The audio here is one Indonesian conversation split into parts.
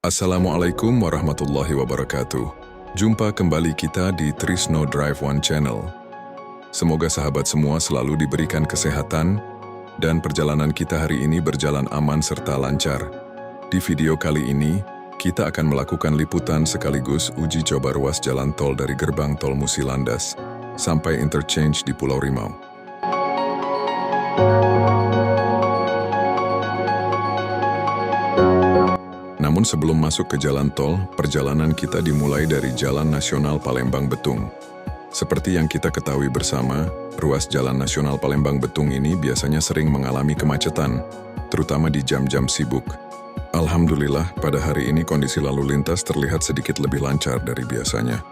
Assalamualaikum warahmatullahi wabarakatuh. Jumpa kembali kita di Trisno Drive One Channel. Semoga sahabat semua selalu diberikan kesehatan dan perjalanan kita hari ini berjalan aman serta lancar. Di video kali ini, kita akan melakukan liputan sekaligus uji coba ruas jalan tol dari gerbang tol Musi Landas sampai interchange di Pulau Rimau. Namun sebelum masuk ke jalan tol, perjalanan kita dimulai dari Jalan Nasional Palembang-Betung. Seperti yang kita ketahui bersama, ruas Jalan Nasional Palembang-Betung ini biasanya sering mengalami kemacetan, terutama di jam-jam sibuk. Alhamdulillah, pada hari ini kondisi lalu lintas terlihat sedikit lebih lancar dari biasanya.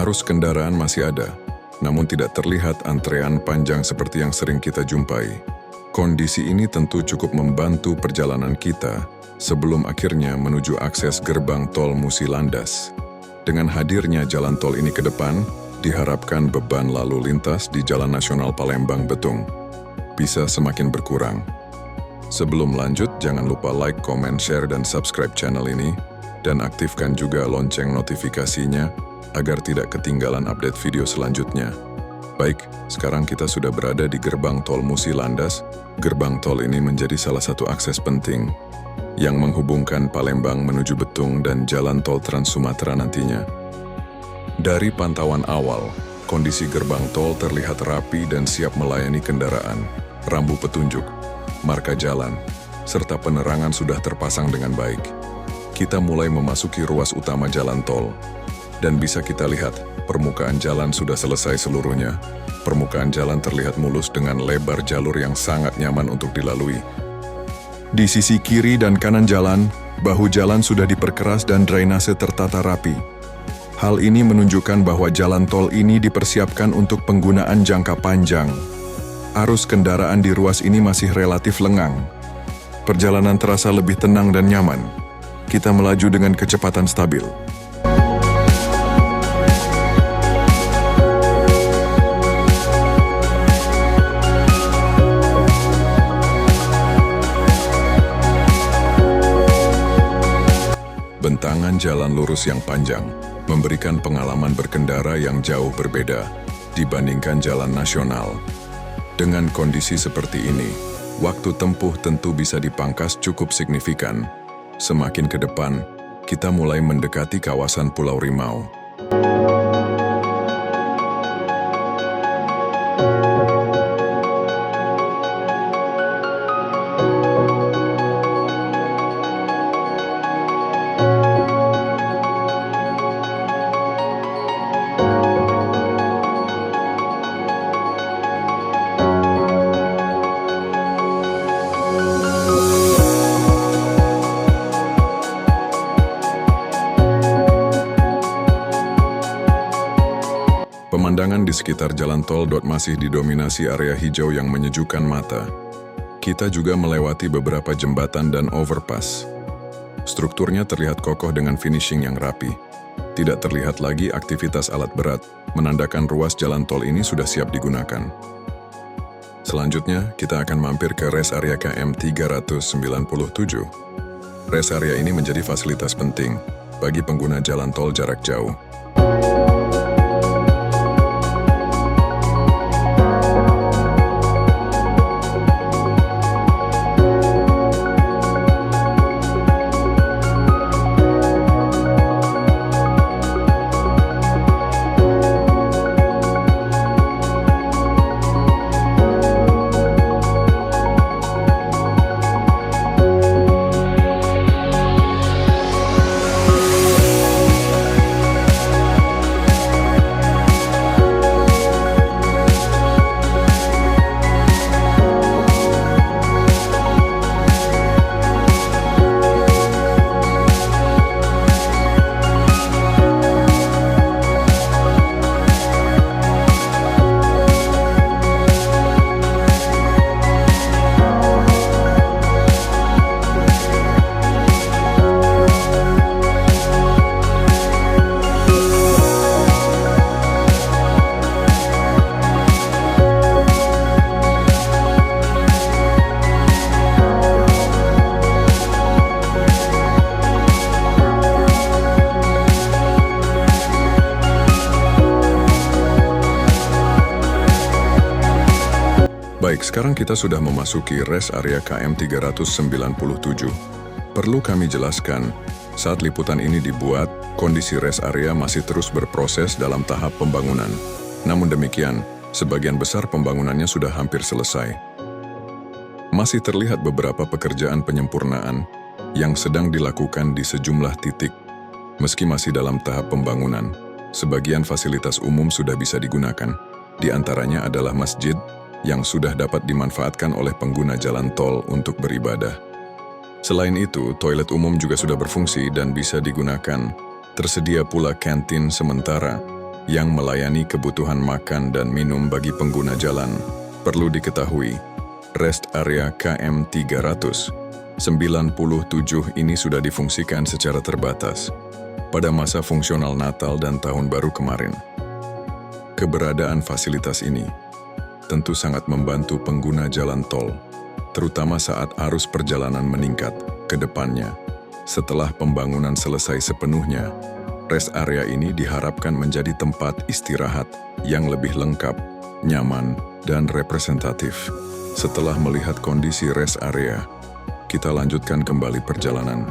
Arus kendaraan masih ada, namun tidak terlihat antrean panjang seperti yang sering kita jumpai. Kondisi ini tentu cukup membantu perjalanan kita sebelum akhirnya menuju akses gerbang tol Musi Landas. Dengan hadirnya jalan tol ini ke depan, diharapkan beban lalu lintas di Jalan Nasional Palembang-Betung bisa semakin berkurang. Sebelum lanjut, jangan lupa like, comment, share, dan subscribe channel ini, dan aktifkan juga lonceng notifikasinya agar tidak ketinggalan update video selanjutnya. Baik, sekarang kita sudah berada di gerbang tol Musi Landas. Gerbang tol ini menjadi salah satu akses penting yang menghubungkan Palembang menuju Betung dan jalan tol Trans Sumatera nantinya. Dari pantauan awal, kondisi gerbang tol terlihat rapi dan siap melayani kendaraan. Rambu petunjuk, marka jalan, serta penerangan sudah terpasang dengan baik. Kita mulai memasuki ruas utama jalan tol, dan bisa kita lihat permukaan jalan sudah selesai seluruhnya. Permukaan jalan terlihat mulus dengan lebar jalur yang sangat nyaman untuk dilalui. Di sisi kiri dan kanan jalan, bahu jalan sudah diperkeras dan drainase tertata rapi. Hal ini menunjukkan bahwa jalan tol ini dipersiapkan untuk penggunaan jangka panjang. Arus kendaraan di ruas ini masih relatif lengang. Perjalanan terasa lebih tenang dan nyaman. Kita melaju dengan kecepatan stabil. Bentangan jalan lurus yang panjang memberikan pengalaman berkendara yang jauh berbeda dibandingkan jalan nasional. Dengan kondisi seperti ini, waktu tempuh tentu bisa dipangkas cukup signifikan. Semakin ke depan, kita mulai mendekati kawasan Pulau Rimau. Pemandangan di sekitar jalan tol masih didominasi area hijau yang menyejukkan mata. Kita juga melewati beberapa jembatan dan overpass. Strukturnya terlihat kokoh dengan finishing yang rapi. Tidak terlihat lagi aktivitas alat berat, menandakan ruas jalan tol ini sudah siap digunakan. Selanjutnya, kita akan mampir ke rest area KM 397. Rest area ini menjadi fasilitas penting bagi pengguna jalan tol jarak jauh. Sekarang kita sudah memasuki rest area KM 397. Perlu kami jelaskan, saat liputan ini dibuat, kondisi rest area masih terus berproses dalam tahap pembangunan. Namun demikian, sebagian besar pembangunannya sudah hampir selesai. Masih terlihat beberapa pekerjaan penyempurnaan yang sedang dilakukan di sejumlah titik. Meski masih dalam tahap pembangunan, sebagian fasilitas umum sudah bisa digunakan. Di antaranya adalah masjid yang sudah dapat dimanfaatkan oleh pengguna jalan tol untuk beribadah. Selain itu, toilet umum juga sudah berfungsi dan bisa digunakan. Tersedia pula kantin sementara yang melayani kebutuhan makan dan minum bagi pengguna jalan. Perlu diketahui, rest area KM 397 ini sudah difungsikan secara terbatas pada masa fungsional Natal dan Tahun Baru kemarin. Keberadaan fasilitas ini tentu sangat membantu pengguna jalan tol, terutama saat arus perjalanan meningkat ke depannya. Setelah pembangunan selesai sepenuhnya, rest area ini diharapkan menjadi tempat istirahat yang lebih lengkap, nyaman, dan representatif. Setelah melihat kondisi rest area, kita lanjutkan kembali perjalanan.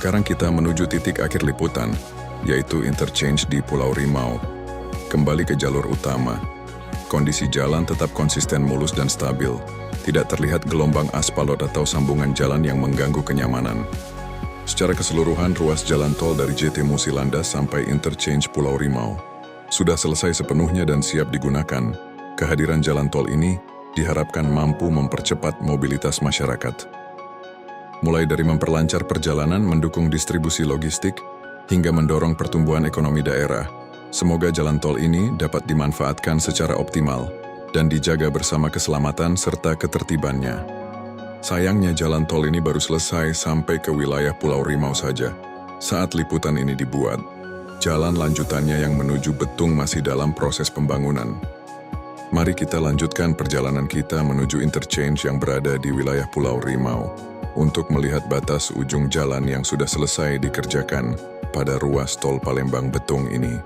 Sekarang kita menuju titik akhir liputan, yaitu interchange di Pulau Rimau. Kembali ke jalur utama. Kondisi jalan tetap konsisten mulus dan stabil. Tidak terlihat gelombang aspal atau sambungan jalan yang mengganggu kenyamanan. Secara keseluruhan, ruas jalan tol dari JT Musi Landas sampai interchange Pulau Rimau sudah selesai sepenuhnya dan siap digunakan. Kehadiran jalan tol ini diharapkan mampu mempercepat mobilitas masyarakat. Mulai dari memperlancar perjalanan, mendukung distribusi logistik, hingga mendorong pertumbuhan ekonomi daerah. Semoga jalan tol ini dapat dimanfaatkan secara optimal dan dijaga bersama keselamatan serta ketertibannya. Sayangnya jalan tol ini baru selesai sampai ke wilayah Pulau Rimau saja. Saat liputan ini dibuat, jalan lanjutannya yang menuju Betung masih dalam proses pembangunan. Mari kita lanjutkan perjalanan kita menuju interchange yang berada di wilayah Pulau Rimau untuk melihat batas ujung jalan yang sudah selesai dikerjakan pada ruas tol Palembang Betung ini.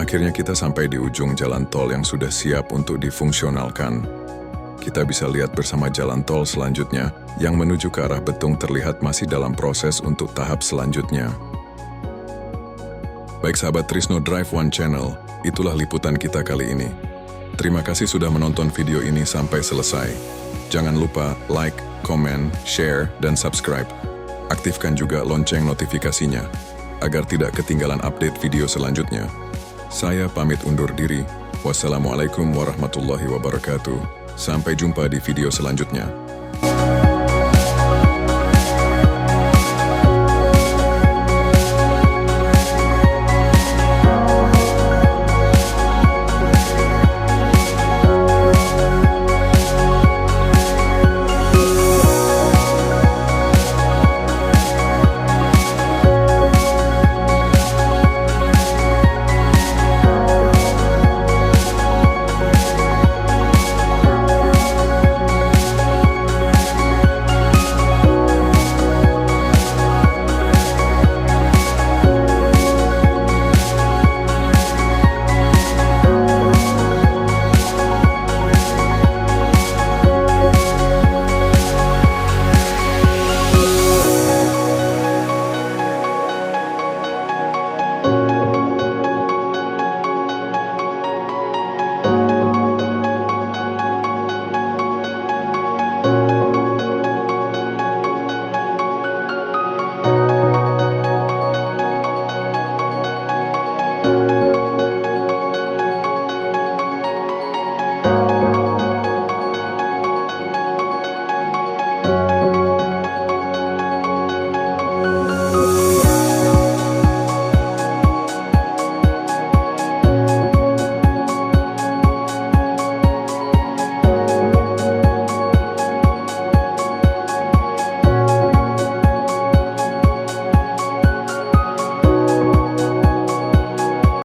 Akhirnya kita sampai di ujung jalan tol yang sudah siap untuk difungsionalkan. Kita bisa lihat bersama jalan tol selanjutnya yang menuju ke arah Betung terlihat masih dalam proses untuk tahap selanjutnya. Baik sahabat Trisno Drive One Channel, itulah liputan kita kali ini. Terima kasih sudah menonton video ini sampai selesai. Jangan lupa like, komen, share, dan subscribe. Aktifkan juga lonceng notifikasinya, agar tidak ketinggalan update video selanjutnya. Saya pamit undur diri. Wassalamualaikum warahmatullahi wabarakatuh. Sampai jumpa di video selanjutnya.